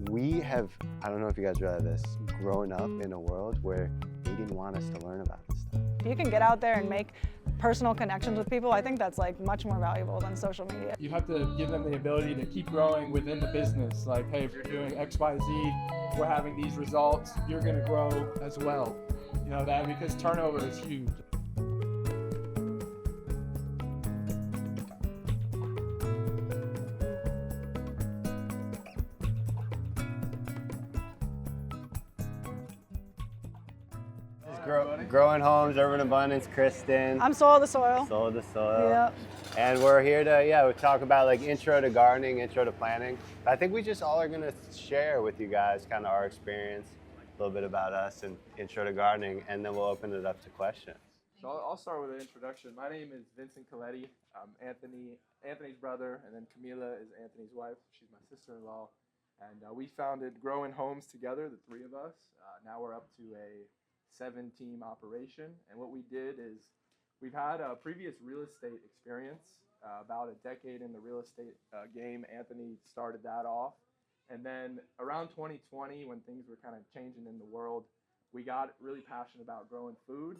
we have, I don't know if you guys realize this, grown up in a world where they didn't want us to learn about this stuff. If you can get out there and make personal connections with people, I think that's like much more valuable than social media. You have to give them the ability to keep growing within the business. Like, hey, if you're doing X, Y, Z, we're having these results, you're gonna grow as well. You know that, because turnover is huge. Growing Homes, Urban Abundance, Kristen. I'm Soil the Soil. Soil the Soil. Yep. And we're here to, we talk about like intro to gardening, intro to planting. I think we just all are gonna share with you guys kind of our experience, a little bit about us and intro to gardening, and then we'll open it up to questions. So I'll start with an introduction. My name is Vincent Coletti. I'm Anthony's brother, and then Camila is Anthony's wife. She's my sister-in-law. And we founded Growing Homes together, the three of us. Now we're up to a 7-team operation, and what we did is we've had a previous real estate experience, about a decade in the real estate game. Anthony started that off, and then around 2020, when things were kind of changing in the world, we got really passionate about growing food,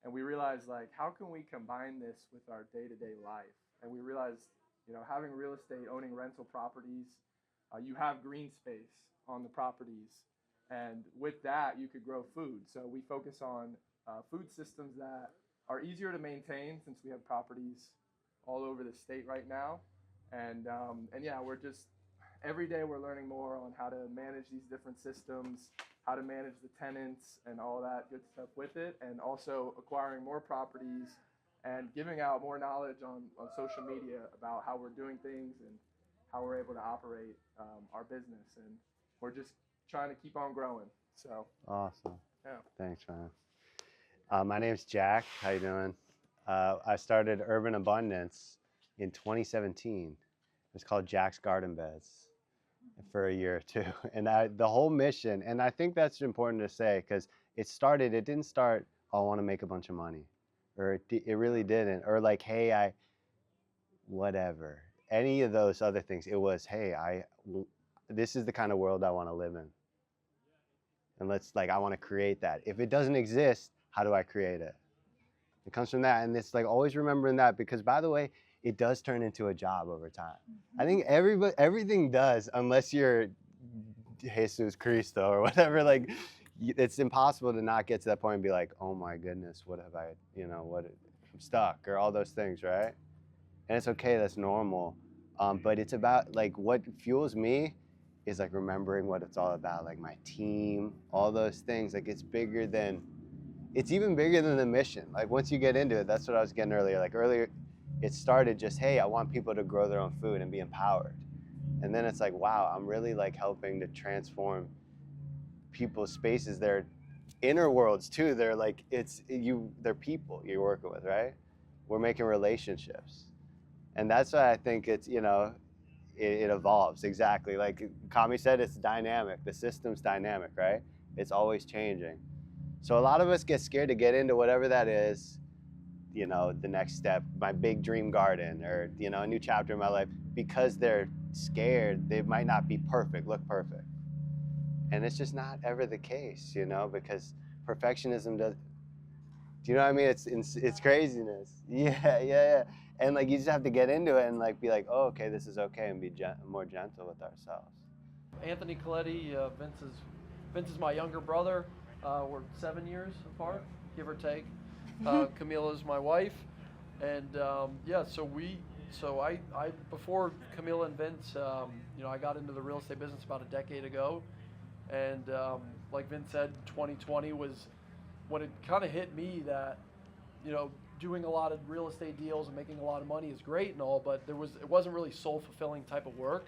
and we realized, like, how can we combine this with our day-to-day life? And we realized, you know, having real estate, owning rental properties, you have green space on the properties. And with that, you could grow food. So we focus on food systems that are easier to maintain, since we have properties all over the state right now. And yeah, we're just, every day we're learning more on how to manage these different systems, how to manage the tenants and all that good stuff with it, and also acquiring more properties and giving out more knowledge on social media about how we're doing things and how we're able to operate our business. And we're just trying to keep on growing. So awesome. Yeah. Thanks, man. My name's Jack. How you doing? I started Urban Abundance in 2017. It was called Jack's Garden Beds for a year or two. And the whole mission, and I think that's important to say, because it didn't start, oh, I want to make a bunch of money. Or it really didn't. Or like, hey, whatever. Any of those other things. It was, hey, this is the kind of world I want to live in. And I want to create that. If it doesn't exist, how do I create it? It comes from that. And it's like always remembering that, because by the way, it does turn into a job over time. I think everything does, unless you're Jesus Cristo or whatever. Like, it's impossible to not get to that point and be like, oh my goodness, what have I, I'm stuck, or all those things, right? And it's okay, that's normal. But it's about, like, what fuels me is like remembering what it's all about, like my team, all those things. Like, it's even bigger than the mission. Like, once you get into it, that's what I was getting earlier. Like earlier, it started just, hey, I want people to grow their own food and be empowered. And then it's like, wow, I'm really like helping to transform people's spaces, their inner worlds too. They're like, they're people you're working with, right? We're making relationships. And that's why I think it's, it evolves, exactly. Like Kami said, it's dynamic. The system's dynamic, right? It's always changing. So a lot of us get scared to get into whatever that is, the next step, my big dream garden, or, a new chapter in my life, because they're scared they might not be look perfect. And it's just not ever the case, because perfectionism do you know what I mean? It's craziness. Yeah. And like, you just have to get into it and like be like, oh, okay, this is okay, and be more gentle with ourselves. Anthony Coletti, Vince is my younger brother. We're 7 years apart, give or take. Camila is my wife, and so I before Camila and Vince, I got into the real estate business about a decade ago, and like Vince said, 2020 was when it kind of hit me that, doing a lot of real estate deals and making a lot of money is great and all, but it wasn't really soul-fulfilling type of work.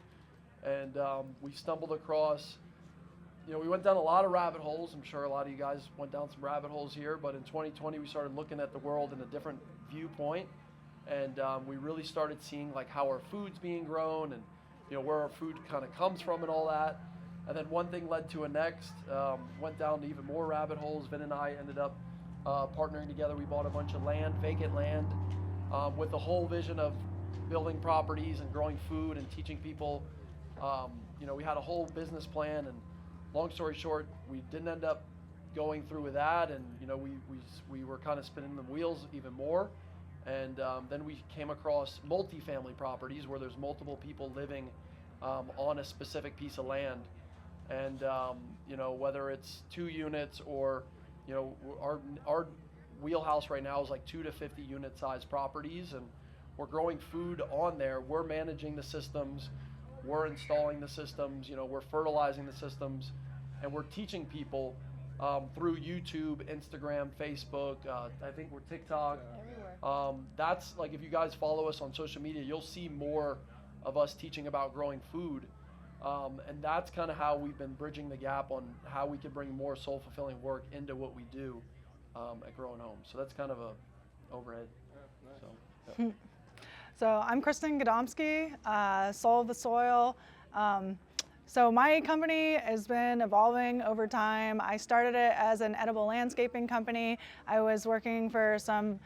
And we stumbled across, we went down a lot of rabbit holes. I'm sure a lot of you guys went down some rabbit holes here, but in 2020 we started looking at the world in a different viewpoint, and we really started seeing like how our food's being grown and where our food kind of comes from and all that. And then one thing led to a next, went down to even more rabbit holes. Vin and I ended up partnering together. We bought a bunch of vacant land, with the whole vision of building properties and growing food and teaching people we had a whole business plan, and long story short, we didn't end up going through with that, and we were kind of spinning the wheels even more. And then we came across multifamily properties where there's multiple people living on a specific piece of land. And whether it's 2 units or our wheelhouse right now is like 2 to 50 unit size properties, and we're growing food on there. We're managing the systems, we're installing the systems, we're fertilizing the systems, and we're teaching people through YouTube, Instagram, Facebook, I think we're TikTok. Everywhere. That's like, if you guys follow us on social media, you'll see more of us teaching about growing food. And that's kind of how we've been bridging the gap on how we could bring more soul fulfilling work into what we do at Growing Homes. So that's kind of a overhead. Yeah, nice. So I'm Kristen Godomsky, Soul of the Soil. So my company has been evolving over time. I started it as an edible landscaping company. I was working for some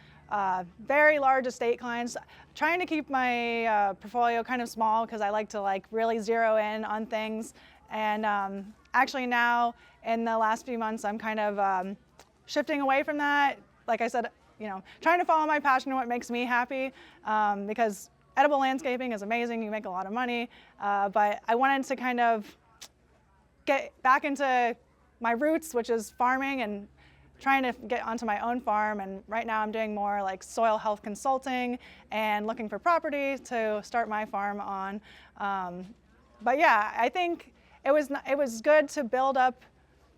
very large estate clients, trying to keep my portfolio kind of small because I like to really zero in on things. And actually now, in the last few months, I'm kind of shifting away from that. Like I said, trying to follow my passion and what makes me happy, because edible landscaping is amazing, you make a lot of money, but I wanted to kind of get back into my roots, which is farming, and trying to get onto my own farm. And right now I'm doing more like soil health consulting and looking for property to start my farm on. But yeah, I think it was good to build up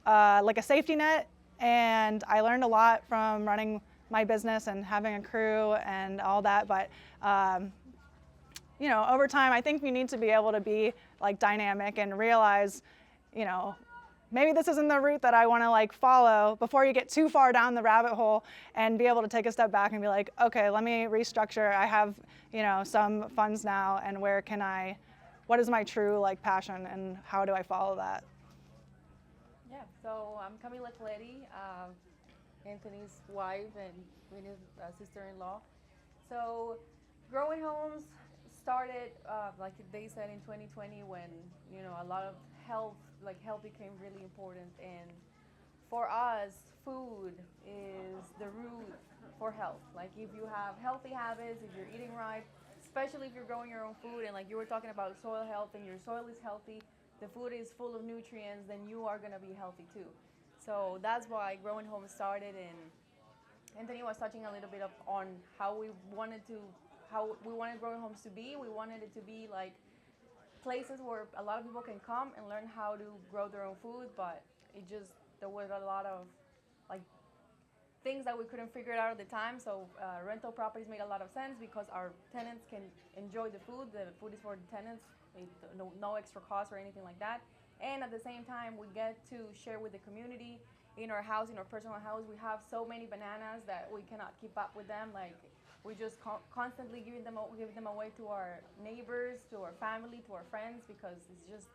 like a safety net, and I learned a lot from running my business and having a crew and all that. But over time, I think you need to be able to be like dynamic and realize, maybe this isn't the route that I want to follow before you get too far down the rabbit hole, and be able to take a step back and be like, okay, let me restructure. I have, some funds now, and what is my true passion, and how do I follow that? Yeah, so I'm Camila Coletti, Anthony's wife and Vinny's sister-in-law. So Growing Homes started, like they said, in 2020, when a lot of health became really important. And for us, food is the root for health. Like, if you have healthy habits, if you're eating right, especially if you're growing your own food, and like you were talking about soil health, and your soil is healthy, the food is full of nutrients, then you are gonna be healthy too. So that's why Growing Homes started. And Anthony was touching a little bit on how we wanted Growing Homes to be. We wanted it to be like places where a lot of people can come and learn how to grow their own food, but there was a lot of things that we couldn't figure it out at the time. So rental properties made a lot of sense because our tenants can enjoy the food. The food is for the tenants, no extra cost or anything like that. And at the same time, we get to share with the community. In our house, in our personal house, we have so many bananas that we cannot keep up with them. Like, we just constantly give them away to our neighbors, to our family, to our friends, because it's just,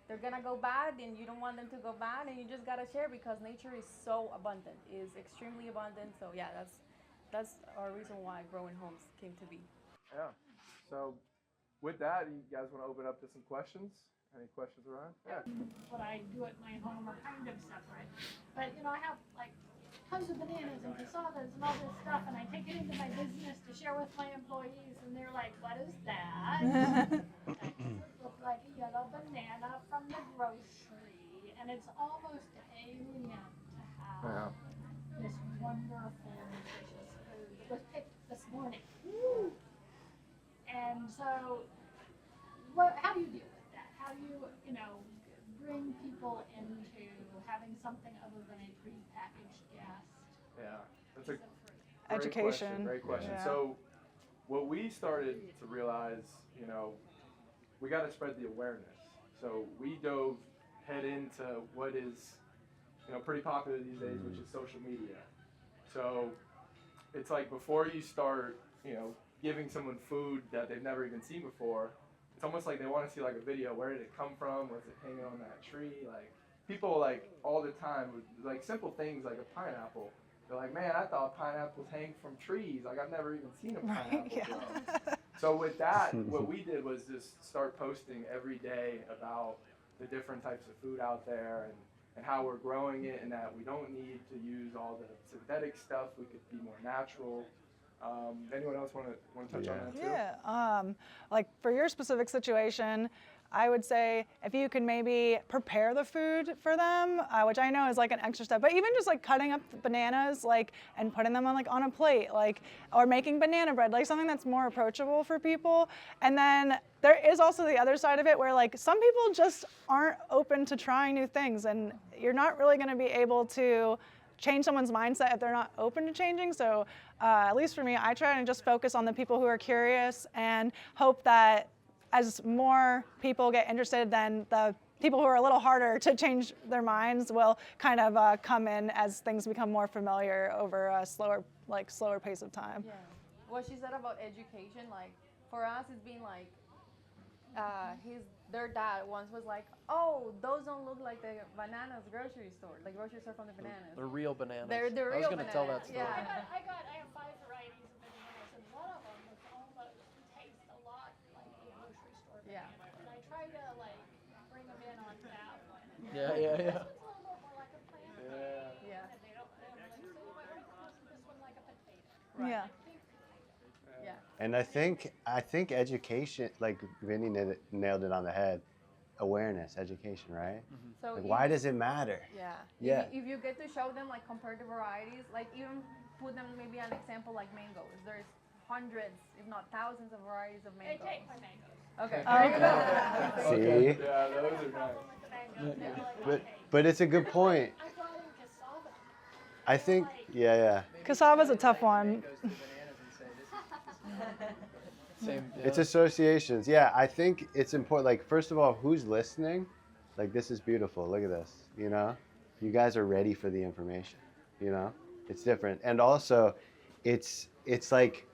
they're gonna go bad, and you don't want them to go bad, and you just gotta share because nature is so abundant, is extremely abundant. So yeah, that's our reason why Growing Homes came to be. Yeah. So with that, you guys want to open up to some questions? Any questions around? Yeah. What I do at my home are kind of separate. But, I have tons of bananas and cassavas and all this stuff, and I take it into my business to share with my employees, and they're like, what is that? It looks like a yellow banana from the grocery, and it's almost alien to have this wonderful, nutritious food. It was picked this morning. And so, how do you deal with that? How do you, bring people into having something other than a prepackaged guest? Yeah, that's a Education. Great question. Yeah. So what we started to realize, we got to spread the awareness. So we dove head into what is, pretty popular these days, which is social media. So it's like, before you start, giving someone food that they've never even seen before, it's almost like they want to see a video. Where did it come from? Was it hanging on that tree? People all the time with simple things like a pineapple. They're like, man, I thought pineapples hang from trees. I've never even seen a pineapple grow. So with that, what we did was just start posting every day about the different types of food out there and how we're growing it, and that we don't need to use all the synthetic stuff. We could be more natural. Anyone else want to touch on that too? Yeah. Like for your specific situation, I would say if you can maybe prepare the food for them, which I know is like an extra step, but even just like cutting up the bananas, like, and putting them on like on a plate, like, or making banana bread, like something that's more approachable for people. And then there is also the other side of it where like some people just aren't open to trying new things, and you're not really going to be able to change someone's mindset if they're not open to changing. So at least for me, I try to just focus on the people who are curious and hope that as more people get interested, then the people who are a little harder to change their minds will kind of come in as things become more familiar over a slower pace of time. Yeah. What she said about education, like for us, it's been like their dad once was like, "Oh, those don't look like the bananas grocery store, like grocery store from the bananas. They're real bananas. They're I was real going to tell that bananas, story. yeah. I have 5 varieties of bananas, and one of them was almost taste a lot like a grocery store Yeah. banana. And I try to like bring them in on that one. And Yeah. This one's a little bit more like a plant. Yeah. And they don't like so you might want to this one like a potato. Right. Yeah. Yeah. And I think education, like Vinny nailed it on the head. Awareness, education, right? So Like, why does it matter? Yeah. Yeah. If you get to show them like comparative varieties, like even put them maybe an example like mangoes. There's hundreds, if not thousands, of varieties of They mangoes. take my mangoes. Okay. See? Yeah, those are nice. With the mangoes, they're like, But okay. but it's a good point. I brought in cassava. I think yeah. Cassava's a tough one. Same. It's associations. Yeah, I think it's important. Like, first of all, who's listening? Like, this is beautiful. Look at this. You know, you guys are ready for the information. You know, it's different. And also, it's like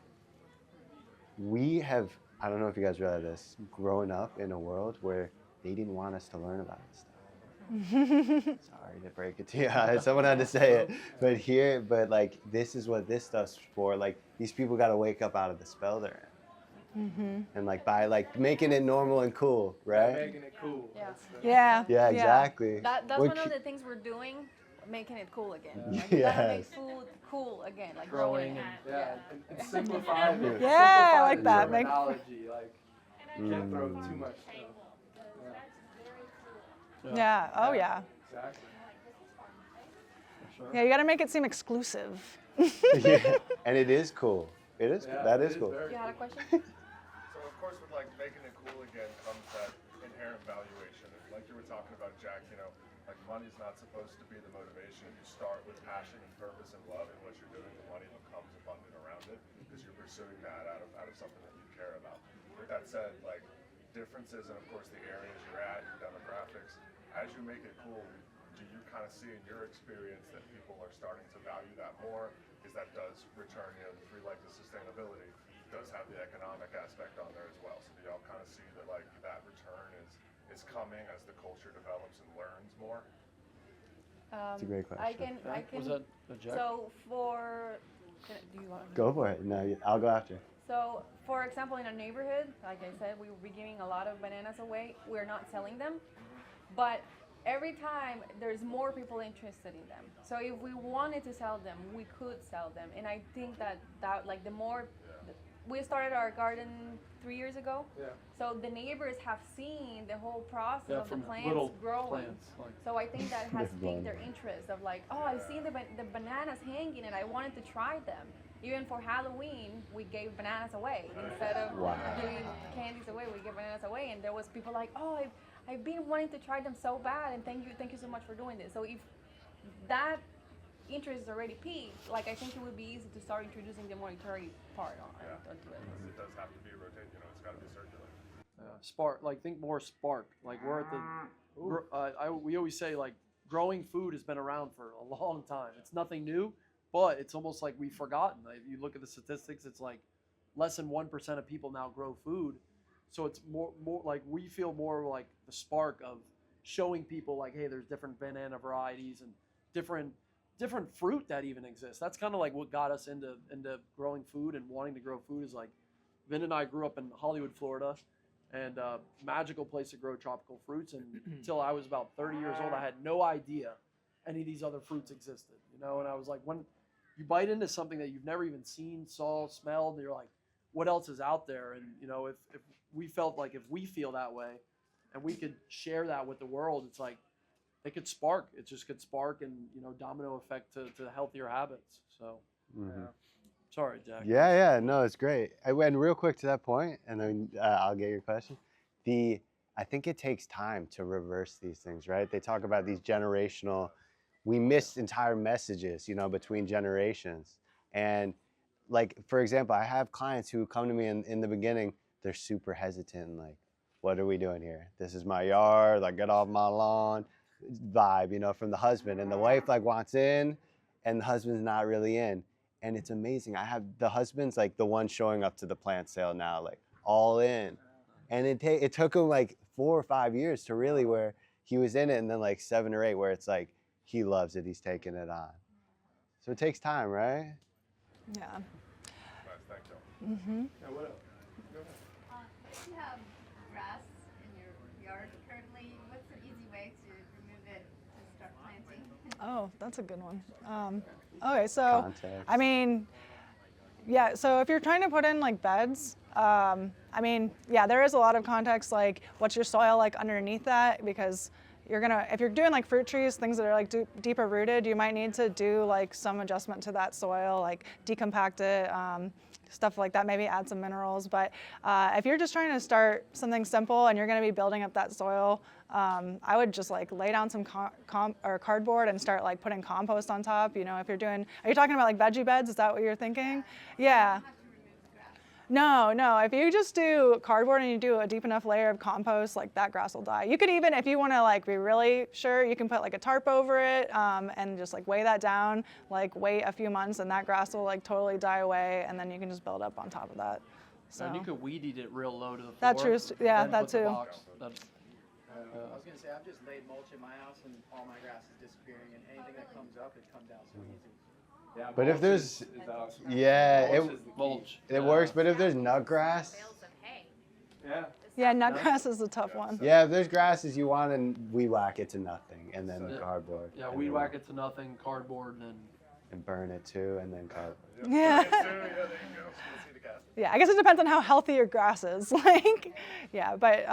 we have. I don't know if you guys realize this. Growing up in a world where they didn't want us to learn about this stuff. Sorry to break it to you. Someone had to say it. But like, this is what this stuff's for. Like, these people got to wake up out of the spell they're in. And like by like making it normal and cool, right? Making it cool. Yeah. Yeah. Yeah, exactly. That's We're one of cu- the things we're doing, making it cool again. Yeah. Like, you gotta make Yes. food cool again, like Growing growing. and- Yeah, and simplify it. Yeah, I Simplify like the that. terminology, like, And I can't throw farm too to much table, stuff. because that's very cool. Yeah. Oh yeah. Exactly. Like, this is farm to table. Yeah. You got to make it seem exclusive. Yeah, and it is cool. It is. Yeah, That it is cool. very You had a cool. question? So of course, with like making it cool again comes that inherent valuation. And like you were talking about, Jack, you know, like money's not supposed to be the motivation. You start with passion and purpose and love in what you're doing. The money becomes abundant around it because you're pursuing that out of something that you care about. With that said, like differences and of course the areas you're at, your demographics, as you make it cool, do you kind of see in your experience that people are starting to value that more? Because that does return, you know, the 3 legs of sustainability does have the economic aspect on there as well. So do y'all kind of see that like that return is coming as the culture develops and learns more? It's a great question. I can. Was that a Jack? So for, do you want? Go for it. No, I'll go after. So, for example, in a neighborhood, like I said, we will be giving a lot of bananas away. We're not selling them, but every time there's more people interested in them. So if we wanted to sell them, we could sell them. And I think that like the more, we started our garden 3 years ago. Yeah. So the neighbors have seen the whole process Yeah, of the from plants little growing. plants, like- So I think that has They're piqued their growing. interest of like, oh, I've seen the bananas hanging and I wanted to try them. Even for Halloween, we gave bananas away. Instead of Wow. giving candies away, we gave bananas away. And there was people like, oh, I've been wanting to try them so bad, and thank you so much for doing this. So if that interest is already peaked, like I think it would be easy to start introducing the monetary part onto it. It does have to be rotated, you know, it's got to be circular. Spark, like think more spark. Like we're at the, we always say like growing food has been around for a long time. It's nothing new, but it's almost like we've forgotten. Like, if you look at the statistics, it's like less than 1% of people now grow food. So it's more like we feel more like the spark of showing people like, hey, there's different banana varieties and different fruit that even exists. That's kind of like what got us into growing food and wanting to grow food is like Vin and I grew up in Hollywood, Florida, and magical place to grow tropical fruits. And until I was about 30 years old, I had no idea any of these other fruits existed. And I was like, when you bite into something that you've never even seen, saw, smelled, you're like, what else is out there? And if we felt like if we feel that way, and we could share that with the world, it's like it could spark. It just could spark and domino effect to healthier habits. So, sorry, Jack. Yeah, no, it's great. I went real quick to that point, and then I'll get your question. I think it takes time to reverse these things, right? They talk about these generational. We miss entire messages, between generations. And like, for example, I have clients who come to me in the beginning, they're super hesitant, like, what are we doing here? This is my yard, like, get off my lawn vibe, from the husband. And the wife like wants in, and the husband's not really in. And it's amazing. I have the husband's like the one showing up to the plant sale now, like all in. And it took him like 4 or 5 years to really where he was in it, and then like 7 or 8 where it's like, he loves it, he's taking it on. So it takes time, right? Yeah. Nice, thank you. Yeah, what else? Go ahead. If you have grass in your yard currently, what's an easy way to remove it to start planting? Oh, that's a good one. Okay, so Context. I mean, yeah. So if you're trying to put in like beds, I mean, yeah, there is a lot of context. Like, what's your soil like underneath that? Because if you're doing like fruit trees, things that are like deeper rooted, you might need to do like some adjustment to that soil, like decompact it, stuff like that, maybe add some minerals. But if you're just trying to start something simple and you're going to be building up that soil, I would just like lay down some cardboard and start like putting compost on top. If you're doing, are you talking about like veggie beds? Is that what you're thinking? Yeah. No. If you just do cardboard and you do a deep enough layer of compost, like that grass will die. You could even, if you want to like be really sure, you can put like a tarp over it and just like weigh that down, like wait a few months, and that grass will like totally die away, and then you can just build up on top of that. So And you could weed eat it real low to the floor. That's true. Yeah, then that put the too. box. I was gonna say I've just laid mulch in my house and all my grass is disappearing, and anything that comes up, it comes out so easy. Yeah, But if mulch there's- is awesome. Yeah, Mulch is the key. Mulch. it works. But if there's nut grass, Bales of hay. Yeah. Yeah, nut grass is a tough one. yeah, if there's grasses you want, and weed whack it to nothing, and then Yeah. cardboard. Yeah, and weed then- whack it to nothing, cardboard, and burn it too, and then cardboard. Yeah. Yeah, there you go. Acetic acid. Yeah, I guess it depends on how healthy your grass is. Like, yeah, but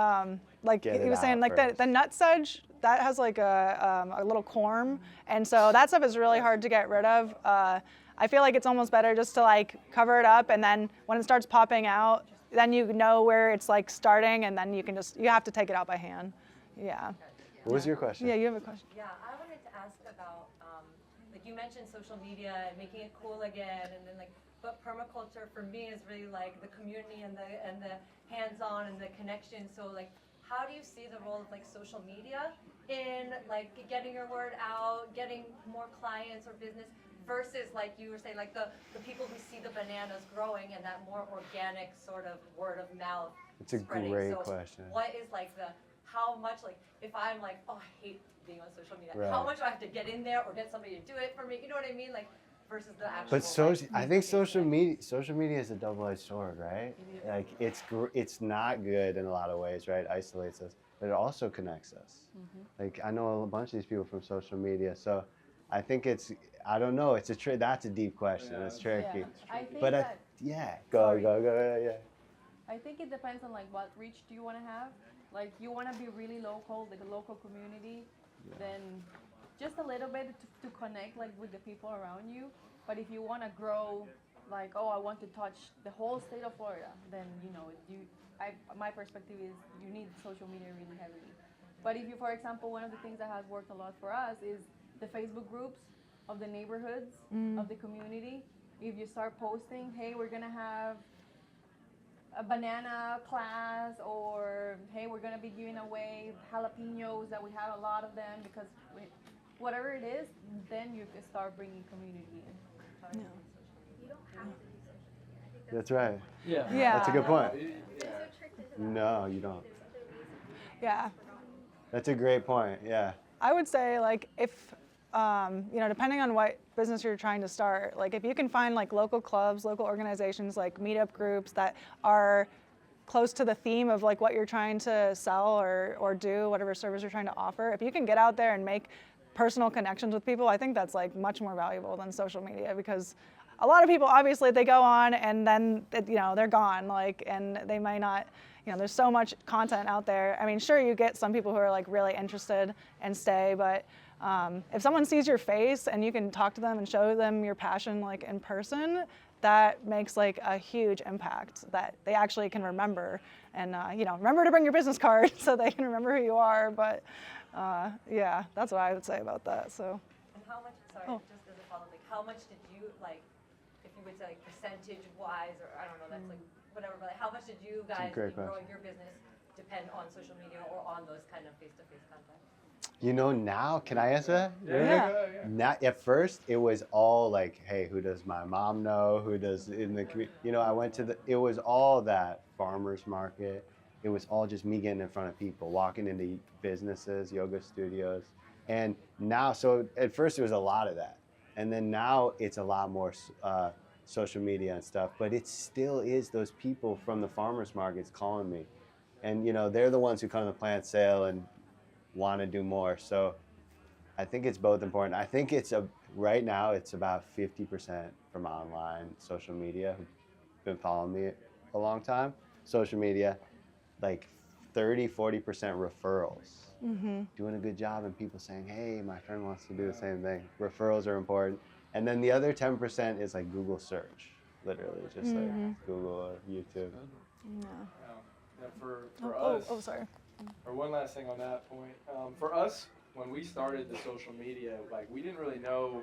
like Get he it was saying, out like first. the nut sedge, that has like a little corm, and so that stuff is really hard to get rid of. I feel like it's almost better just to like cover it up, and then when it starts popping out, then you know where it's like starting, and then you have to take it out by hand. Yeah. What was your question? Yeah, you have a question. Yeah, I wanted to ask about, like you mentioned social media and making it cool again, and then like, but permaculture for me is really like the community and the hands-on and the connection. So like, how do you see the role of like social media in like getting your word out, getting more clients or business versus like you were saying, like the people who see the bananas growing and that more organic sort of word of mouth It's a spreading. great So question. what is like how much, like if I'm like, oh, I hate being on social media, Right. how much do I have to get in there or get somebody to do it for me? You know what I mean? Like versus the actual. But I think social media. media is a double-edged sword, right? Like it's not good in a lot of ways, right? Isolates us, but it also connects us. Like I know a bunch of these people from social media, so I think I don't know. That's a deep question. Yeah, It's tricky. I think But that go, Sorry. yeah. I think it depends on like what reach do you want to have. Like you want to be really local, like a local community, then just a little bit to connect like with the people around you. But if you want to grow, like I want to touch the whole state of Florida, then my perspective is you need social media really heavily. But if you, for example, one of the things that has worked a lot for us is the Facebook groups of the neighborhoods of the community. If you start posting, hey, we're gonna have a banana class, or hey, we're gonna be giving away jalapenos that we have a lot of them, because whatever it is, then you can start bringing community in. Yeah. You don't have to do social media. I think That's right. Yeah. Yeah. That's a good point. so tricky. No, you don't. There's other reasons. Yeah. That's a great point. Yeah. I would say like if depending on what business you're trying to start, like if you can find like local clubs, local organizations, like meetup groups that are close to the theme of like what you're trying to sell or do, whatever service you're trying to offer, if you can get out there and make personal connections with people, I think that's like much more valuable than social media, because a lot of people, obviously, they go on and then, they're gone, like, and they might not, there's so much content out there. I mean, sure, you get some people who are like really interested and stay, but if someone sees your face and you can talk to them and show them your passion like in person, that makes like a huge impact that they actually can remember. And remember to bring your business card so they can remember who you are. But yeah, that's what I would say about that. So. And how much? Sorry, just as a follow-up, like how much did you like, if you would say like percentage-wise, or I don't know, that's like whatever. But like, how much did you guys in growing your business depend on social media or on those kind of face-to-face contacts? Now, can I answer? Yeah. Now, at first, it was all like, hey, who does my mom know? Who does in the community? I went to it was all that farmers market. It was all just me getting in front of people, walking into businesses, yoga studios. And now, so at first it was a lot of that. And then now it's a lot more social media and stuff. But it still is those people from the farmers markets calling me. And, they're the ones who come to the plant sale and want to do more. So I think it's both important. I think right now it's about 50% from online social media who've been following me a long time. Social media, like 30-40% referrals. Doing a good job and people saying, hey, my friend wants to do the same thing. Referrals are important. And then the other 10% is like Google search, literally just like Google or YouTube. Yeah. For us, Sorry. or one last thing on that point. For us, when we started the social media, like we didn't really know,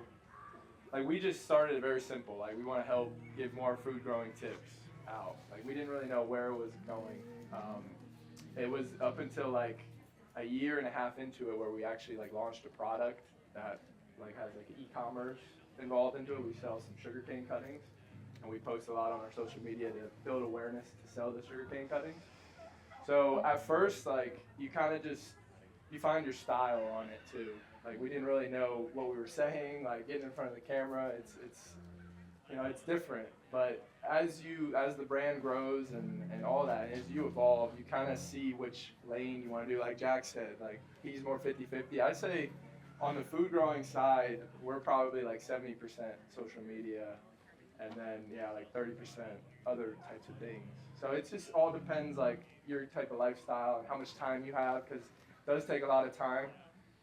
like we just started it very simple. Like we want to help give more food growing tips out. Like we didn't really know where it was going. It was up until like a year and a half into it where we actually like launched a product that like has like e-commerce involved into it. We sell some sugarcane cuttings, and we post a lot on our social media to build awareness to sell the sugarcane cuttings. So at first, like, you kind of you find your style on it too. Like, we didn't really know what we were saying, like getting in front of the camera, it's different. But as the brand grows and all that, as you evolve, you kind of see which lane you want to do. Like Jack said, like, he's more 50-50. I say on the food growing side, we're probably like 70% social media, and then, like 30% other types of things. So it just all depends, like, your type of lifestyle and how much time you have, because it does take a lot of time.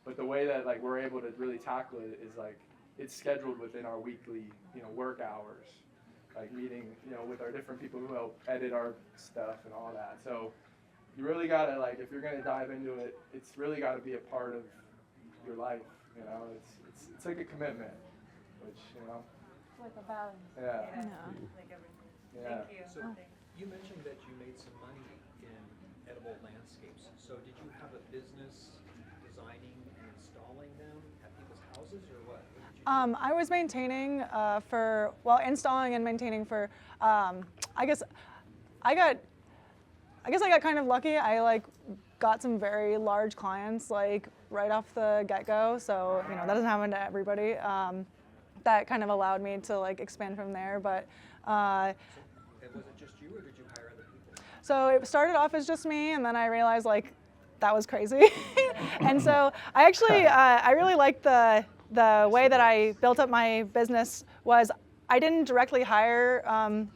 But the way that, like, we're able to really tackle it is, like, it's scheduled within our weekly, work hours, like meeting, with our different people who help edit our stuff and all that. So you really gotta, like, if you're gonna dive into it, it's really gotta be a part of your life. It's like a commitment, which, Like a balance. yeah. Like everything. Yeah. Thank you. So you mentioned that you made some money in edible landscapes. So did you have a business designing and installing them at people's houses, or what? What did you do? I was maintaining installing and maintaining for, I guess I got kind of lucky. I got some very large clients right off the get-go. So, that doesn't happen to everybody. That kind of allowed me to expand from there. But Was it just you, or did you hire other people? so it started off as just me, and then I realized that was crazy. And so I actually I really liked the way that I built up my business was I didn't directly hire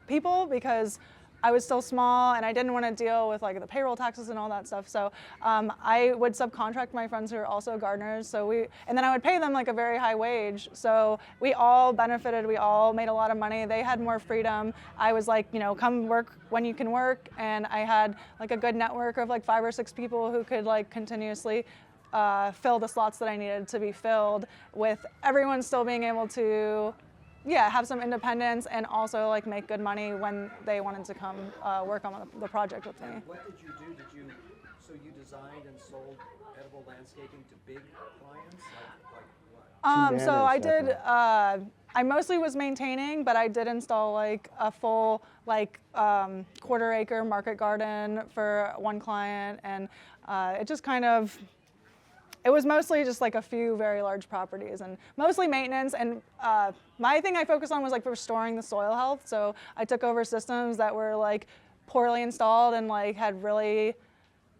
people because I was still small and I didn't want to deal with the payroll taxes and all that stuff. So I would subcontract my friends who are also gardeners. And then I would pay them a very high wage. So we all benefited. We all made a lot of money. They had more freedom. I was come work when you can work. And I had a good network of 5 or 6 people who could continuously fill the slots that I needed to be filled, with everyone still being able to have some independence and also make good money when they wanted to come work on the project with me. And what did you do? So you designed and sold edible landscaping to big clients? Like what? So I did, I mostly was maintaining, but I did install a full quarter-acre market garden for one client, and it just kind of, it was mostly just like a few very large properties and mostly maintenance. And my thing I focused on was like restoring the soil health. So I took over systems that were like poorly installed and like had really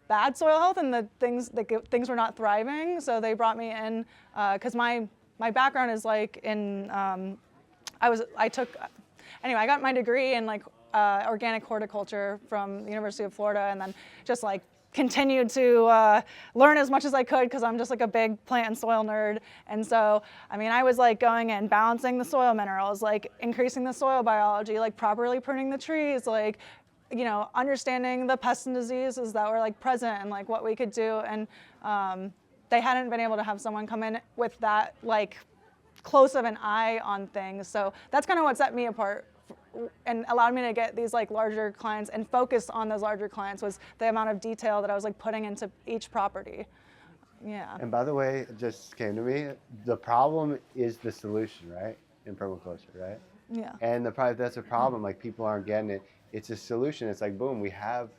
bad soil health, and the things were not thriving. So they brought me in because my background is like in I got my degree in like organic horticulture from the University of Florida, and then just like continued to learn as much as I could because I'm just like a big plant and soil nerd. And so, I mean, I was like going and balancing the soil minerals, like increasing the soil biology, like properly pruning the trees, like, you know, understanding the pests and diseases that were like present and like what we could do. And they hadn't been able to have someone come in with that like close of an eye on things. So that's kind of what set me apart and allowed me to get these like larger clients and focus on those larger clients was the amount of detail that I was like putting into each property. Yeah. And by the way, it just came to me, the problem is the solution, right? In permaculture, right? Yeah. And that's a problem, like people aren't getting it. It's a solution. It's like, boom, we have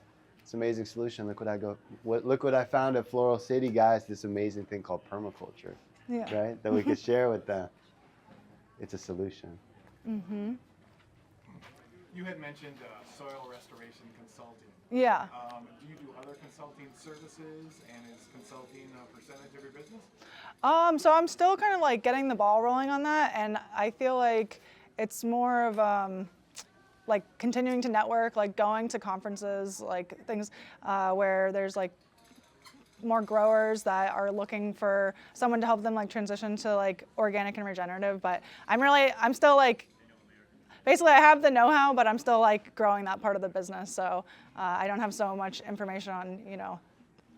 this amazing solution. Look what I found at Floral City, guys, this amazing thing called permaculture, right? That we could share with them. It's a solution. Mm-hmm. You had mentioned soil restoration consulting. Yeah. Do you do other consulting services, and is consulting a percentage of your business? So I'm still kind of like getting the ball rolling on that, and I feel like it's more of like continuing to network, like going to conferences, like things where there's like more growers that are looking for someone to help them like transition to like organic and regenerative. But I'm still like, basically I have the know-how, but I'm still like growing that part of the business. So I don't have so much information on, you know,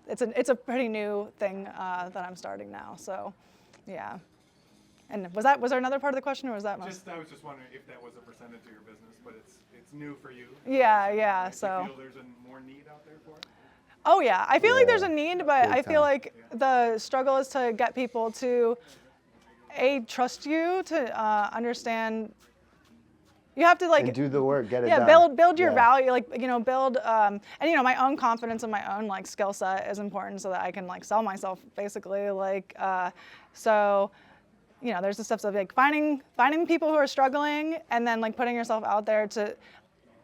it's a pretty new thing that I'm starting now. So yeah. And was there another part of the question, or was that most? I was just wondering if that was a percentage of your business, but it's new for you. Yeah. So. Do you feel there's more need out there for it? Oh yeah, I feel like there's a need, but I feel like the struggle is to get people to trust you, to understand. You have to like and do the work, get it done. Yeah, build your value, like, you know, build and you know, my own confidence and my own like skill set is important so that I can like sell myself basically, like so. You know, there's the steps of like finding people who are struggling, and then like putting yourself out there to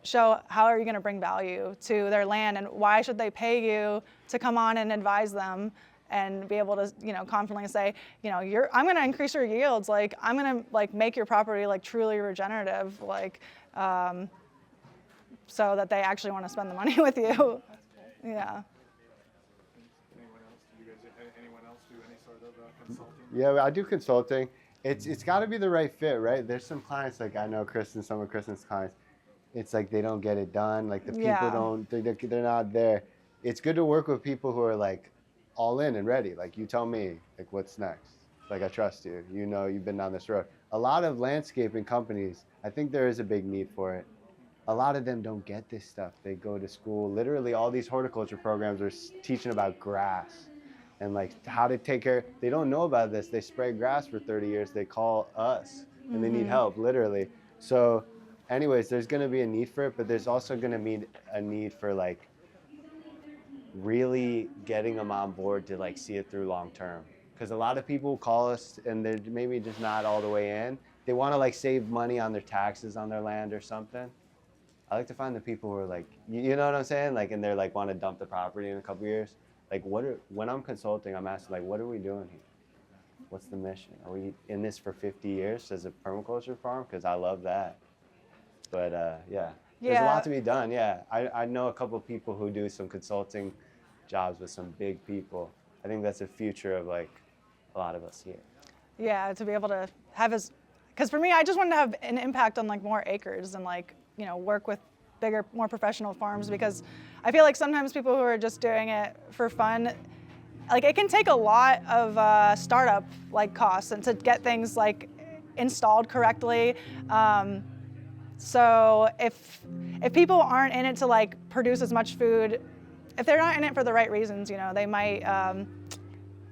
show how are you going to bring value to their land, and why should they pay you to come on and advise them, and be able to, you know, confidently say, you know, I'm going to increase your yields, like I'm going to like make your property like truly regenerative, like so that they actually want to spend the money with you. Yeah. Anyone else do any sort of consulting? Yeah, I do consulting. It's got to be the right fit, right? There's some clients, like I know Kristen, some of Kristen's clients, it's like they don't get it done. Like the people they're not there. It's good to work with people who are like all in and ready. Like you tell me, like what's next? Like I trust you. You know, you've been down this road. A lot of landscaping companies, I think there is a big need for it. A lot of them don't get this stuff. They go to school. Literally, all these horticulture programs are teaching about grass and like how to take care. They don't know about this. They spray grass for 30 years. They call us and they need help, literally. So anyways, there's going to be a need for it, but there's also going to be a need for like really getting them on board to like see it through long term. Because a lot of people call us and they're maybe just not all the way in. They want to like save money on their taxes on their land or something. I like to find the people who are like, you know what I'm saying? Like, and they're like want to dump the property in a couple years. Like when I'm consulting, I'm asking like, what are we doing here? What's the mission? Are we in this for 50 years as a permaculture farm? Because I love that. But yeah, there's a lot to be done. Yeah, I know a couple of people who do some consulting jobs with some big people. I think that's the future of like a lot of us here. Yeah, to be able to have because for me, I just wanted to have an impact on like more acres and like, you know, work with bigger, more professional farms, because I feel like sometimes people who are just doing it for fun, like it can take a lot of startup like costs and to get things like installed correctly. So if people aren't in it to like produce as much food, if they're not in it for the right reasons, you know, they might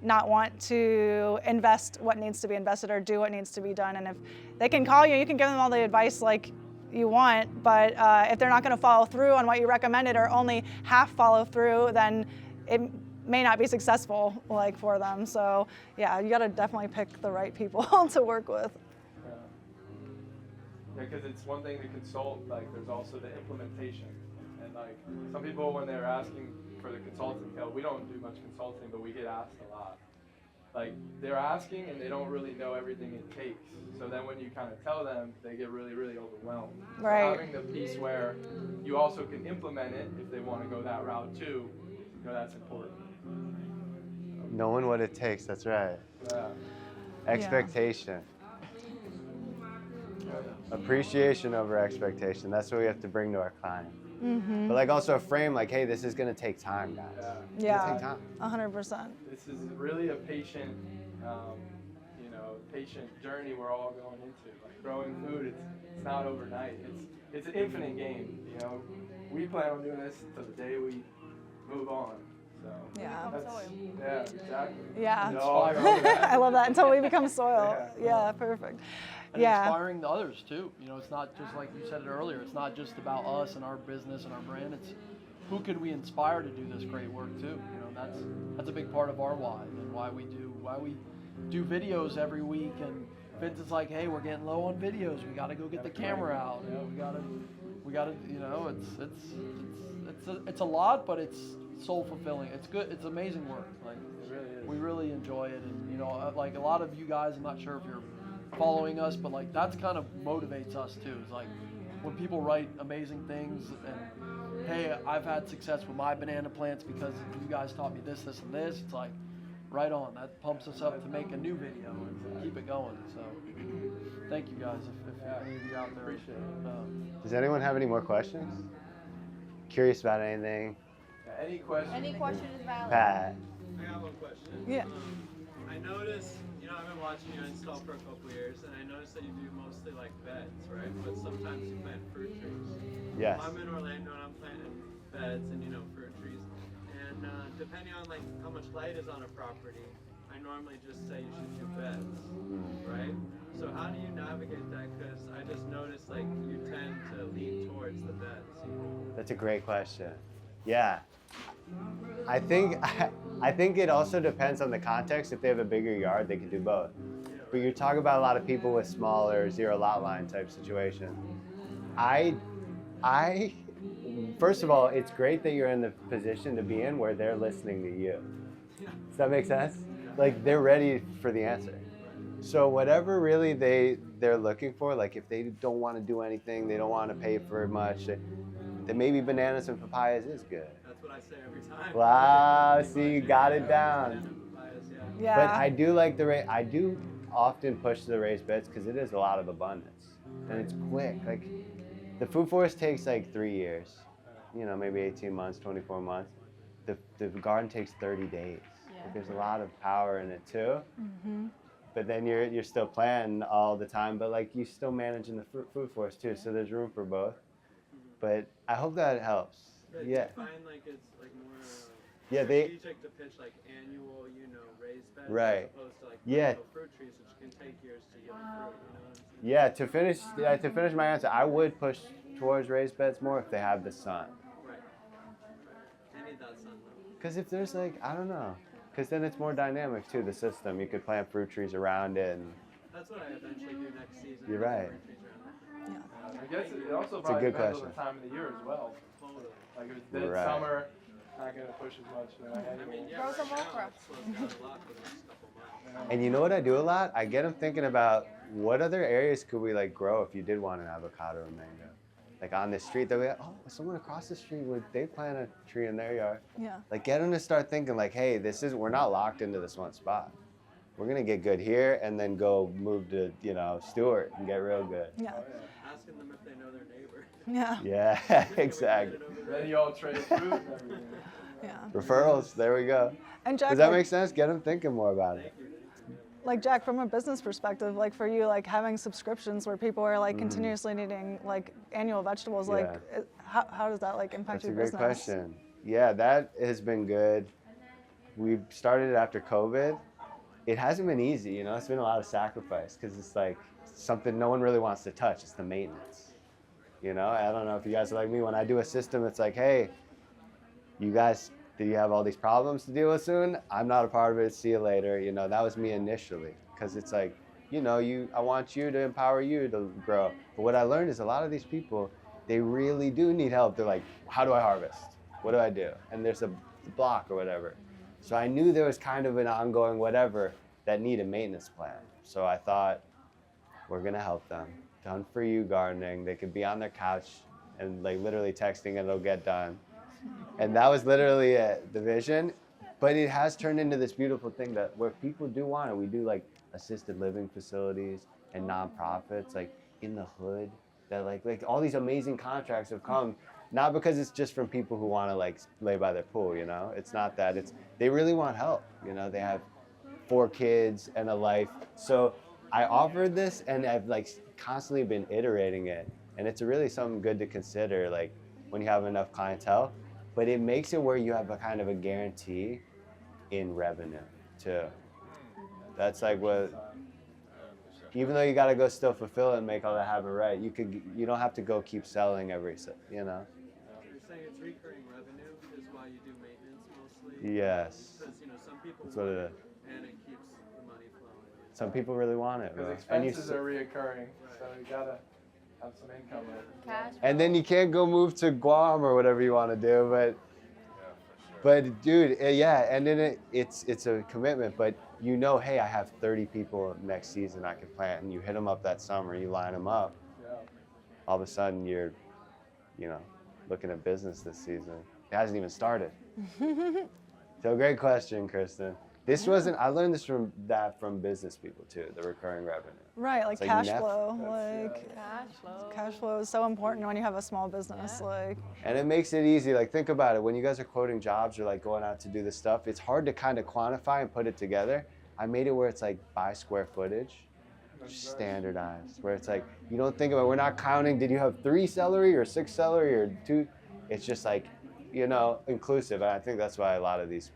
not want to invest what needs to be invested or do what needs to be done. And if they can call you, you can give them all the advice like you want, but if they're not going to follow through on what you recommended or only half follow through, then it may not be successful like for them. So yeah, you got to definitely pick the right people to work with. Yeah, because it's one thing to consult, like there's also the implementation. And like some people when they're asking for the consulting help, we don't do much consulting, but we get asked a lot. Like they're asking and they don't really know everything it takes. So then when you kind of tell them, they get really, really overwhelmed. Right. So having the piece where you also can implement it if they want to go that route too, you know, that's important. Knowing what it takes, that's right. Yeah. Expectation. Appreciation over expectation. That's what we have to bring to our client. Mm-hmm. But like also a frame like, hey, this is gonna take time, guys. Yeah. It's gonna take time. 100%. This is really a patient, patient journey we're all going into. Like growing food, it's not overnight. It's an infinite game. You know, we plan on doing this till the day we move on. So Yeah. yeah, exactly. Yeah. No, I love that, until we become soil. Yeah, perfect. And inspiring the others too. You know, it's not just like you said it earlier. It's not just about us and our business and our brand. It's who could we inspire to do this great work too. You know, that's a big part of our why and why we do videos every week. And Vince is like, hey, we're getting low on videos. We got to go get the camera out. You know, we got to. You know, it's a lot, but it's soul fulfilling. It's good. It's amazing work. Like it really is. We really enjoy it, and you know, like a lot of you guys, I'm not sure if you're following us, but like that's kind of motivates us too. It's like when people write amazing things and hey, I've had success with my banana plants because you guys taught me this, this, and this. It's like right on. That pumps us up to make a new video and keep it going. So thank you guys. If any of you out there appreciate it. Does anyone have any more questions? Curious about anything? Any question? Any question is valid. Pat. I got one question. Yeah. I noticed, I've been watching you install for a couple years, and I noticed that you do mostly like beds, right? But sometimes you plant fruit trees. Yes. I'm in Orlando and I'm planting beds and fruit trees. And depending on like how much light is on a property, I normally just say you should do beds, right? So how do you navigate that? Because I just noticed like you tend to lean towards the beds. That's a great question. Yeah. I think it also depends on the context. If they have a bigger yard, they can do both. But you're talking about a lot of people with smaller zero lot line type situation. First of all, it's great that you're in the position to be in where they're listening to you. Does that make sense? Like they're ready for the answer. So whatever really they're looking for, like if they don't want to do anything, they don't want to pay for much, then maybe bananas and papayas is good. That's what I say every time. Wow, see, you got it down. Yeah. But I do like I do often push the raised beds because it is a lot of abundance and it's quick. Like the food forest takes like 3 years, maybe 18 months, 24 months. The garden takes 30 days. Yeah. Like, there's a lot of power in it too. Mm-hmm. But then you're still planting all the time, but like you still managing the food forest too. So there's room for both. But I hope that helps. Yeah. I find like it's like more strategic to pitch like annual, raised beds as opposed to like fruit trees, which can take years to yield fruit. Yeah. To finish my answer, I would push towards raised beds more if they have the sun. Right. I need that sun though. Because if there's I don't know. Because then it's more dynamic too. The system, you could plant fruit trees around it. And that's what I eventually do next season. You're right. I guess it also It's a probably good depends question. on the time of the year as well. Totally. Like if it's dead Right. summer, not gonna push as much. Grow some okra. And you know what I do a lot? I get them thinking about what other areas could we grow if you did want an avocado or mango. Like on the street, they'll be like, oh, someone across the street, they plant a tree in their yard. Yeah. Like get them to start thinking hey, we're not locked into this one spot. We're gonna get good here and then go move to, Stewart and get real good. Yeah. Asking them if they know their neighbor. Yeah. Yeah, exactly. Then you all trade fruit and everything. Yeah. Referrals, there we go. And Jack, Does that make sense? Get them thinking more about it. like Jack, from a business perspective, for you, having subscriptions where people are continuously needing annual vegetables, how does that impact your business? That's a great question. Yeah, that has been good. We've started it after COVID. It hasn't been easy, it's been a lot of sacrifice because it's something no one really wants to touch. It's the maintenance. I don't know if you guys are like me. When I do a system, it's hey, you guys do you have all these problems to deal with soon? I'm not a part of it. See you later. You know, that was me initially, because it's like, you know, I want you to empower you to grow. But what I learned is a lot of these people, they really do need help. They're like, how do I harvest? What do I do? And there's a block or whatever. So I knew there was kind of an ongoing whatever that needed a maintenance plan. So I thought, we're gonna help them. Done for you gardening. They could be on their couch and like literally texting and it'll get done. And that was literally it, the vision. But it has turned into this beautiful thing that where people do want it. We do like assisted living facilities and nonprofits like in the hood that like all these amazing contracts have come, not because it's just from people who want to like lay by their pool, you know? It's not that. It's they really want help, you know? They have 4 kids and a life. So I offered this and I've like constantly been iterating it. And it's really something good to consider like when you have enough clientele, but it makes it where you have a kind of a guarantee in revenue too. That's like what, even though you gotta go still fulfill it and make all that happen right, you don't have to go keep selling every, you know? You're saying it's recurring revenue is why you do maintenance mostly? Yes. Because, you know, some people That's what want it it is. and it keeps the money flowing. Some people really want it, bro. Because And expenses are reoccurring, so you gotta have some income. Cash. and then you can't go move to Guam or whatever you want to do, but dude, yeah, and then it's a commitment, but you know, hey, I have 30 people next season I can plant, and you hit them up that summer, you line them up, Yeah. all of a sudden you're, you know, looking at business this season. It hasn't even started. So great question, Kristen. This wasn't, I learned this from business people too, the recurring revenue. Right, like It's cash like flow. Like cash flow is so important when you have a small business. Like And it makes it easy. Like, think about it. When you guys are quoting jobs or like going out to do this stuff, it's hard to kind of quantify and put it together. I made it where it's like by square footage, standardized, where it's like, you don't think about, we're not counting, did you have 3 celery or 6 celery or 2? It's just like, you know, inclusive. And I think that's why a lot of these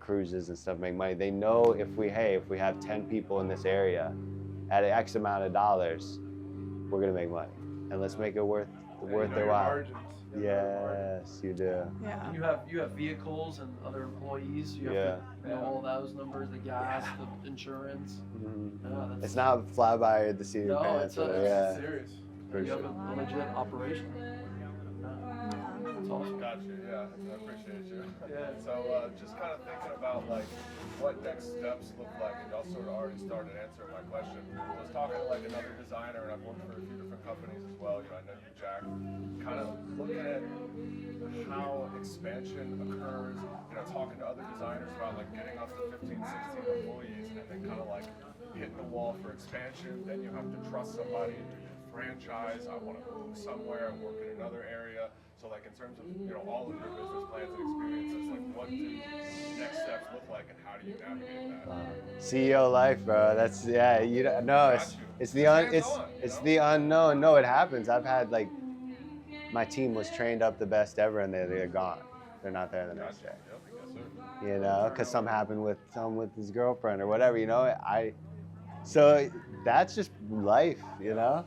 cruises and stuff make money. They know if we have 10 people in this area at X amount of dollars, we're gonna make money. And let's make it worth their while. Yes, you do. yeah. You have vehicles and other employees. You have to know all those numbers, the gas, the insurance. Mm-hmm. It's not fly by the seat of your pants. It's serious. You have a legit operation. That's awesome. Gotcha, yeah, I appreciate you. Yeah. So just kind of thinking about like what next steps look like, and y'all sort of already started answering my question. I was talking to like another designer, and I've worked for a few different companies as well. You know, I know you, Jack. Kind of looking at how expansion occurs. You know, talking to other designers about like getting up to 15, 16 employees, and then kind of like hitting the wall for expansion. Then you have to trust somebody to do franchise. I want to move somewhere and work in another area. So like in terms of, you know, all of your business plans and experiences, like what do next steps look like and how do you navigate that? CEO life, bro. That's you don't know. It's the unknown. No, it happens. I've had like my team was trained up the best ever and they're gone. They're not there the next day. You know, because something happened with his girlfriend or whatever, you know. So that's just life, you know.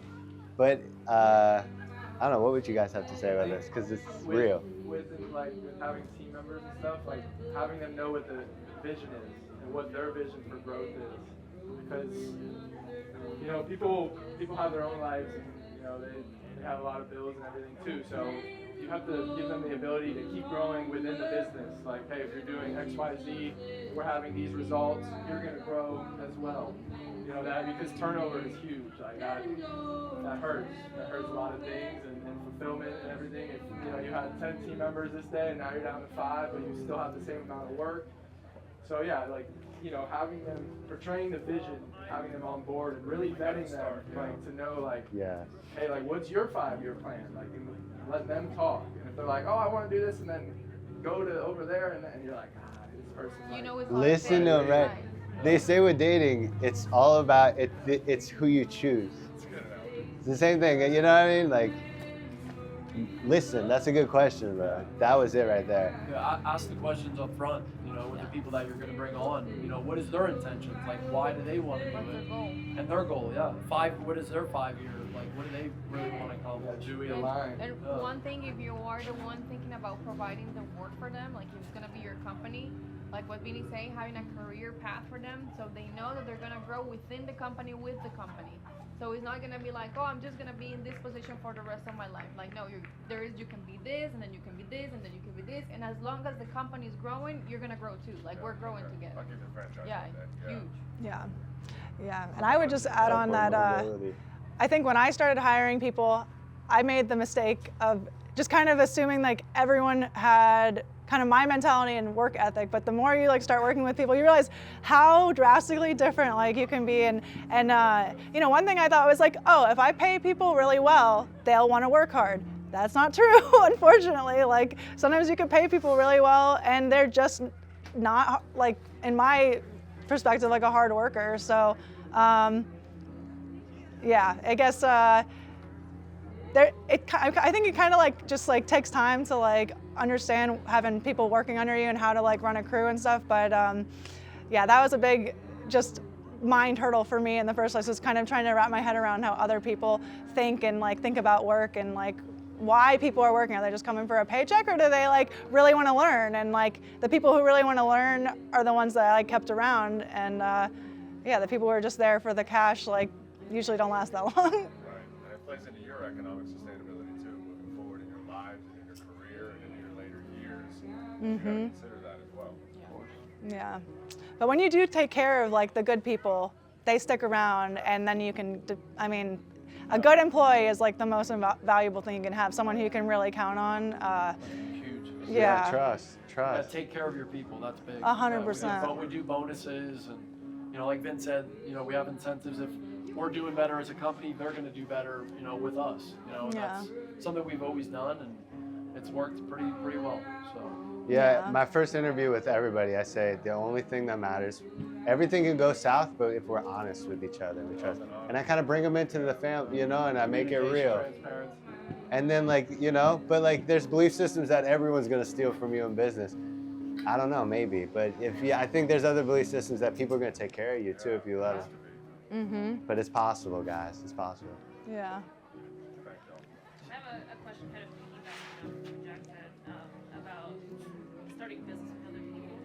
But I don't know, what would you guys have to say about this? Because it's real. With having team members and stuff, like having them know what the vision is and what their vision for growth is. Because, you know, people have their own lives and, you know, they have a lot of bills and everything too. So you have to give them the ability to keep growing within the business. Like, hey, if you're doing X, Y, Z, we're having these results, you're going to grow as well. You know, that because turnover is huge. Like that hurts. That hurts a lot of things and fulfillment and everything. If you know you had 10 team members this day and now you're down to 5, but you still have the same amount of work. So yeah, like, you know, having them portraying the vision, having them on board, and really vetting them, like to know like, hey, like what's your 5-year plan? Like, and let them talk. And if they're like, oh, I want to do this, and then go to over there, and you're like, this person's. You know, it's listen to right. They say with dating, it's all about it. It's who you choose. It's the same thing, you know what I mean? Like, listen. That's a good question, bro. That was it right there. Yeah, I ask the questions up front. You know, with the people that you're going to bring on. You know, what is their intentions? Like, why do they want to do What's their it? goal? And their goal, yeah. What is their 5-year? Like, what do they really want to accomplish? Do we align? And one thing, if you are the one thinking about providing the work for them, like if it's gonna be your company, like what Vinny's saying, having a career path for them, so they know that they're gonna grow within the company with the company. So it's not gonna be like, oh, I'm just gonna be in this position for the rest of my life. Like, no, you can be this, and then you can be this, and then you can be this, and as long as the company is growing, you're gonna grow too. Like we're growing together. I'll give you a franchise. Yeah, one day. huge. Yeah. Yeah. And I would just add on that I think when I started hiring people, I made the mistake of just kind of assuming like everyone had kind of my mentality and work ethic, but the more you like start working with people, you realize how drastically different like you can be. And you know, one thing I thought was like, oh, if I pay people really well, they'll want to work hard. That's not true, unfortunately. Like sometimes you can pay people really well and they're just not, like in my perspective, like a hard worker. So yeah, I guess I think it kind of like just like takes time to like understand having people working under you and how to like run a crew and stuff. But yeah, that was a big just mind hurdle for me in the first place, was kind of trying to wrap my head around how other people think and like think about work and like why people are working. Are they just coming for a paycheck, or do they like really want to learn? And like the people who really want to learn are the ones that I like kept around. And yeah, the people who are just there for the cash like usually don't last that long. Right, and it plays into your economic sustainability too, moving forward in your lives and in your career and in your later years. You gotta consider that as well. Of course. Yeah, but when you do take care of like the good people, they stick around, and then you can. I mean, a good employee is like the most valuable thing you can have. Someone who you can really count on. Huge. Yeah. Trust. Yeah, take care of your people. That's big. 100%. We do bonuses, and you know, like Vince said, you know, we have incentives. If we're doing better as a company, they're going to do better, you know, with us. You know, and that's something we've always done, and it's worked pretty well. So. Yeah, my first interview with everybody, I say the only thing that matters, everything can go south, but if we're honest with each other, we trust. And I kind of bring them into the family, you know, and I make it real. And then like, you know, but like there's belief systems that everyone's going to steal from you in business. I don't know, maybe, but I think there's other belief systems that people are going to take care of you too if you let them. But it's possible, guys. It's possible. Yeah. I have a question kind of piggybacking on what Jack said about starting business with other people,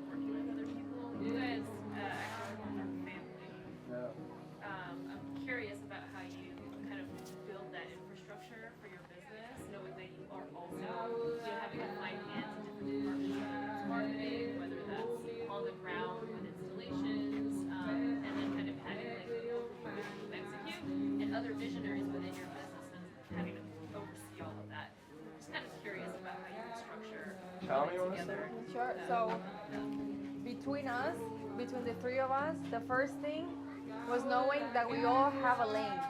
working with other people. You guys actually formed a family. Yeah. I'm curious about how you kind of build that infrastructure for your business, knowing that you are also having a fine hand in different departments, whether it's marketing, whether that's on the ground with installations, and then kind of having like people who execute and other visionaries within your business and having to oversee all of that. I'm just kind of curious about how you structure it together. Sure. So between us, between the three of us, the first thing was knowing that we all have a lane.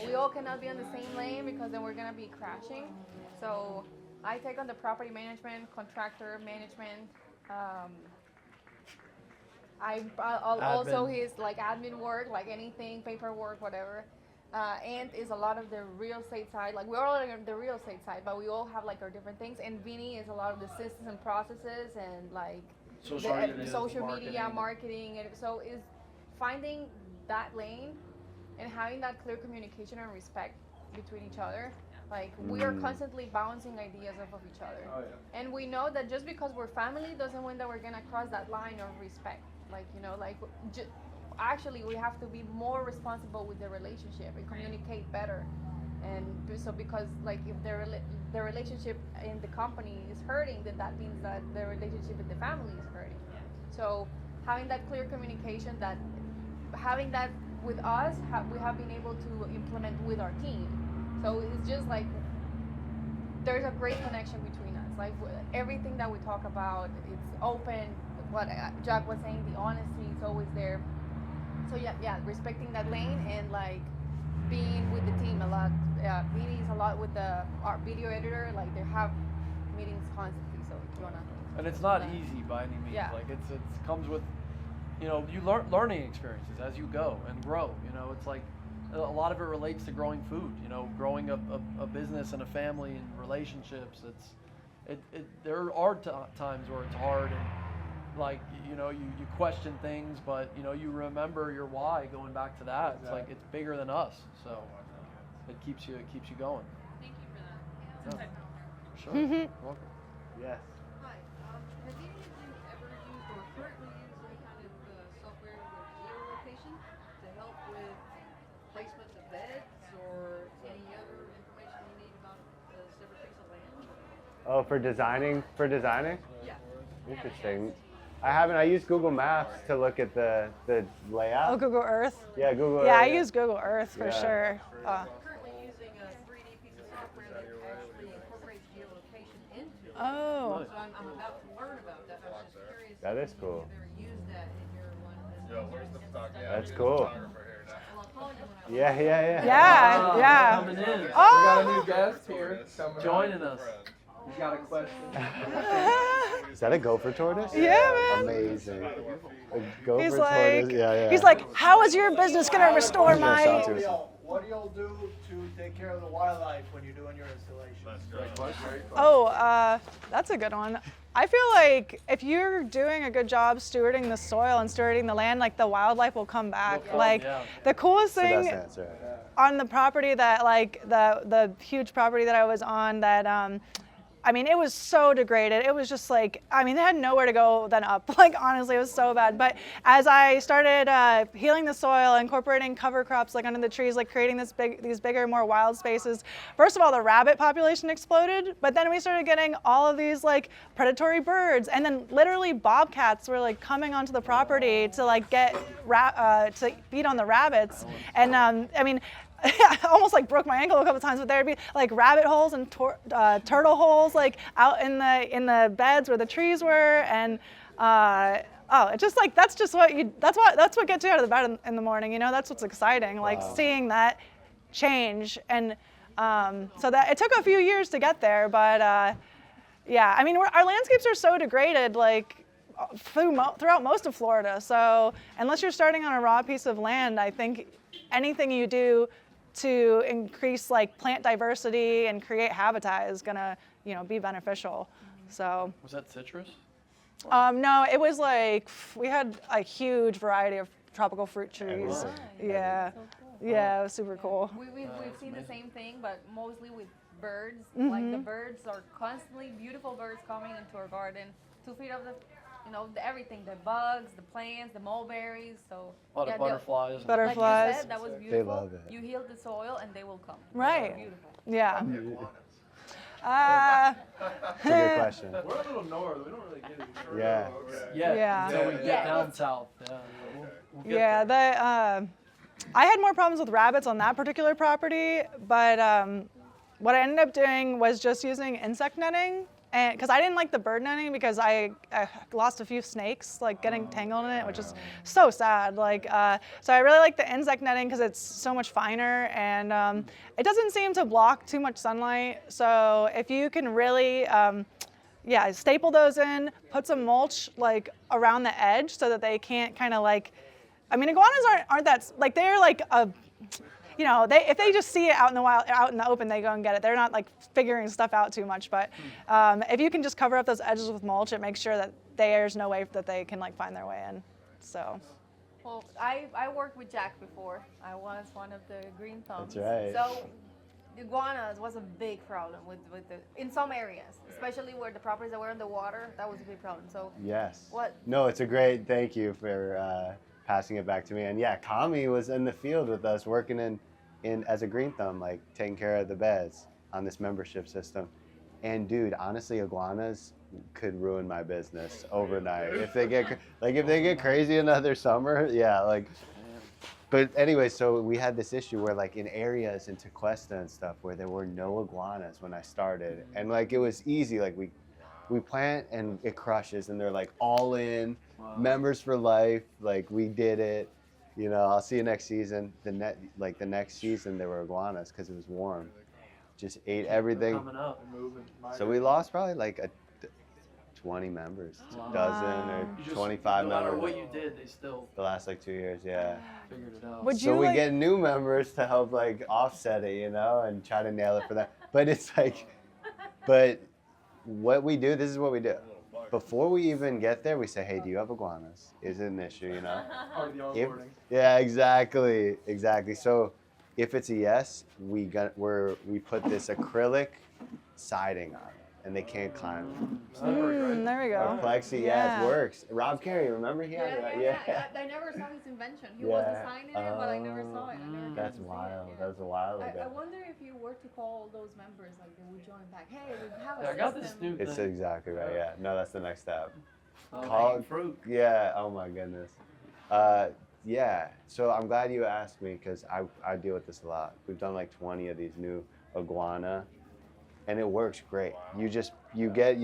We all cannot be on the same lane because then we're gonna be crashing. So I take on the property management, contractor management. I'll also his like admin work, like anything, paperwork, whatever. And is a lot of the real estate side. Like we're all on the real estate side, but we all have like our different things. And Vinny is a lot of the systems and processes and like social media, marketing. And so is finding that lane and having that clear communication and respect between each other. Like we are constantly bouncing ideas off of each other. Oh, yeah. And we know that just because we're family doesn't mean that we're gonna cross that line of respect. Like, you know, like actually we have to be more responsible with the relationship and communicate better. And so because like if the relationship in the company is hurting, then that means that the relationship in the family is hurting. So having that clear communication, that having that with us, we have been able to implement with our team. So it's just like there's a great connection between us. Like everything that we talk about, it's open. What Jack was saying, the honesty is always there. So yeah, respecting that lane and like being with the team a lot. Meetings a lot with our video editor. Like they have meetings constantly. So if you wanna. And it's not easy by any means. Yeah. Like it comes with, you know, you learning experiences as you go and grow. You know, it's like a lot of it relates to growing food. You know, growing a business and a family and relationships. there are times where it's hard and like you question things, but you remember your why going back to that. It's like it's bigger than us, so it keeps you going. Thank you for that. Yeah. Sure. You're welcome. Yes. Hi. Have either of you ever used or currently use any kind of software with geolocation to help with placement of beds or any other information you need about a separate piece of land? Oh, for designing? Yeah. Interesting. I haven't. I use Google Maps to look at the layout. Oh, Google Earth. Yeah, Google Yeah, Earth. I use Google Earth for sure. I'm currently using a 3D piece of software that actually incorporates geolocation into it. Oh. So I'm about to learn about that. I was just curious. That is if cool. you've ever used that in your one. Yo, where's the photographer? That's cool. Well, I'll call you when I Yeah. Yeah. Coming in. We got a new guest here. Joining us. He's got a question. Is that a gopher tortoise? Yeah, man. Amazing. A gopher He's tortoise. like, Yeah. he's like, how is your business gonna restore my? What do y'all do to take care of the wildlife when you're doing your installations? Oh, that's a good one. I feel like if you're doing a good job stewarding the soil and stewarding the land, like the wildlife will come back. The coolest thing That's answer. on the property that the huge property that I was on that I mean, it was so degraded. It was just like, I mean, they had nowhere to go then up. Like, honestly, it was so bad. But as I started healing the soil, incorporating cover crops like under the trees, like creating these bigger, more wild spaces, first of all, the rabbit population exploded. But then we started getting all of these like predatory birds, and then literally bobcats were like coming onto the property to like get to feed on the rabbits. And I mean, I almost like broke my ankle a couple times, but there'd be like rabbit holes and turtle holes like out in the beds where the trees were, and it's just like that's what gets you out of the bed in the morning. That's what's exciting, like seeing that change. And so that it took a few years to get there, but yeah, I mean our landscapes are so degraded, like throughout most of Florida. So unless you're starting on a raw piece of land, I think anything you do to increase like plant diversity and create habitat is gonna, be beneficial. So. Was that citrus? No, it was like we had a huge variety of tropical fruit trees. Nice. Yeah. So cool. Yeah, it was super cool. We've seen the same thing, but mostly with birds. Mhm. Like the birds are constantly beautiful birds coming into our garden to feed off everything, the bugs, the plants, the mulberries. So A lot of butterflies. Butterflies. Like you said, that was They beautiful. love it. You healed the soil, and they will come. Right. Beautiful. Yeah. That's a good question. We're a little north. We don't really get it. Yeah. Yeah. Until we get down south. Yeah. We'll get Yeah, there. I had more problems with rabbits on that particular property, but what I ended up doing was just using insect netting, and because I didn't like the bird netting because I lost a few snakes like getting tangled in it, which is so sad. So I really like the insect netting because it's so much finer, and it doesn't seem to block too much sunlight. So if you can really staple those in, put some mulch like around the edge so that they can't kind of like, I mean, iguanas aren't that, like they're like if they just see it out in the wild, out in the open, they go and get it. They're not like figuring stuff out too much, but if you can just cover up those edges with mulch, it makes sure that there's no way that they can like find their way in. So. Well, I worked with Jack before. I was one of the green thumbs. That's right. So iguanas was a big problem in some areas, especially where the properties that were in the water. That was a big problem. So Yes. what? No, it's a great. Thank you for passing it back to me. And yeah, Kami was in the field with us working in as a green thumb, like taking care of the beds on this membership system. And dude, honestly, iguanas could ruin my business overnight if they get crazy another summer. Yeah, like. But anyway, so we had this issue where like in areas in Tequesta and stuff where there were no iguanas when I started, and like it was easy, like we plant and it crushes and they're like all in, members for life, like we did it, I'll see you next season. The next season there were iguanas because it was warm, just ate everything. So we lost probably like 20 members, dozen or 25 members. No matter what you did, they still. The last like 2 years, yeah. Figured it out. Would So you we like- get new members to help like offset it, and try to nail it for them. But it's like, but what we do, this is what we do. Before we even get there, we say, hey, do you have iguanas? Is it an issue, you know? Part of the If, onboarding. yeah, exactly. So if it's a yes, we put this acrylic siding on it, and they can't climb it. There we go. Or plexi, yeah, it works. Rob Carey, remember he had that? Yeah. I never saw his invention. He was designing it, but I never saw it. I never got That's to see wild. it. That was a while ago. I wonder if you were to call those members, like they would join back. Hey, we have a Yeah, I got this system. new It's thing. exactly right. Yeah. No, that's the next step. Call fruit. Yeah. Oh my goodness. Yeah. So I'm glad you asked me because I deal with this a lot. We've done like 20 of these new iguana, and it works great. You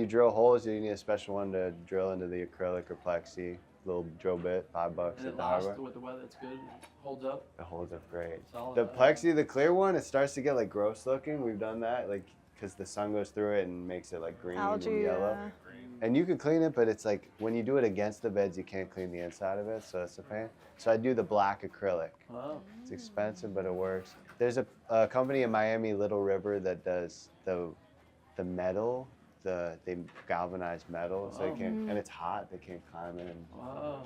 drill holes. You need a special one to drill into the acrylic or plexi. Little drill bit, $5 And at it the lasts hardware. with the weather. It's good. It holds up. It holds up great. Solid. The plexi, the clear one, it starts to get like gross looking. We've done that, like, because the sun goes through it and makes it like green Algae, and yellow. yeah. And you can clean it, but it's like when you do it against the beds, you can't clean the inside of it, so that's a pain. So I do the black acrylic. Wow. It's expensive, but it works. There's a company in Miami, Little River, that does the metal. They galvanize metal, so they can't, and it's hot. They can't climb in. Wow.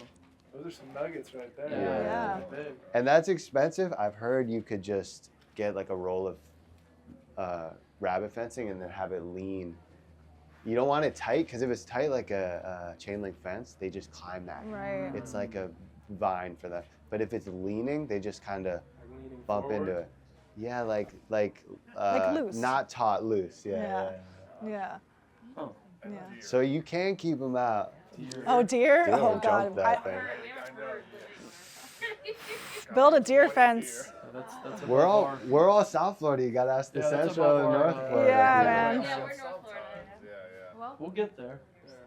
Those are some nuggets right there. Yeah. Big. And that's expensive. I've heard you could just get like a roll of rabbit fencing and then have it lean. You don't want it tight because if it's tight like a chain link fence, they just climb that. Right. It's like a vine for them. But if it's leaning, they just kind of Leaning bump forward. into it. Yeah, like loose. not taut, loose. Yeah. Yeah. Yeah. Yeah. Oh. Yeah. So you can keep them out. Deer. Oh, deer? Deer Oh, will jump God. that thing. Build a deer fence. That's We're above all our- we're all South Florida. You gotta ask the Yeah, that's Central above and our, North Florida. Yeah, man. Yeah, we're North Florida. Well, We'll get there.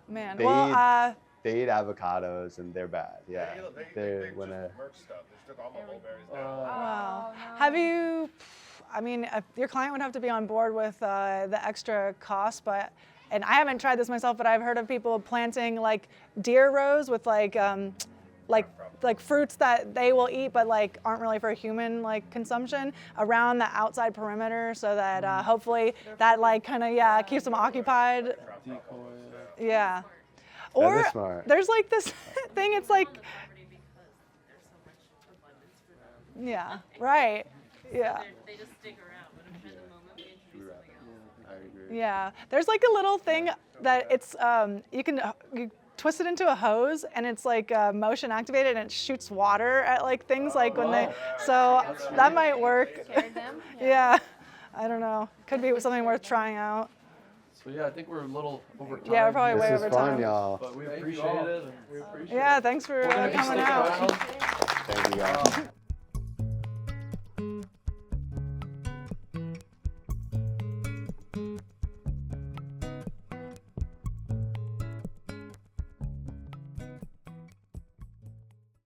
Man. They Well, They eat avocados and they're bad. Yeah. They They're just when merch stuff. They took all my mulberries down. wow. Have you, I mean, your client would have to be on board with the extra cost, but, and I haven't tried this myself, but I've heard of people planting like deer rows with like fruits that they will eat, but like aren't really for human like consumption around the outside perimeter, so that hopefully that like kind of keeps them occupied. Decoy. Yeah. That Or is smart. there's like this thing. It's like yeah, right. Yeah. They just stick around, but at the moment we introduce something else. I agree. Yeah, there's like a little thing that it's you twist it into a hose and it's like motion activated and it shoots water at like things like when they. So that might work. Scare them. Yeah, I don't know. Could be something worth trying out. So yeah, I think we're a little over time. Yeah, we're probably This way is over fun, time. y'all. But we Thank you appreciate all. it. We appreciate Yeah, thanks for We're gonna be coming sticking out. around. Thank you, guys.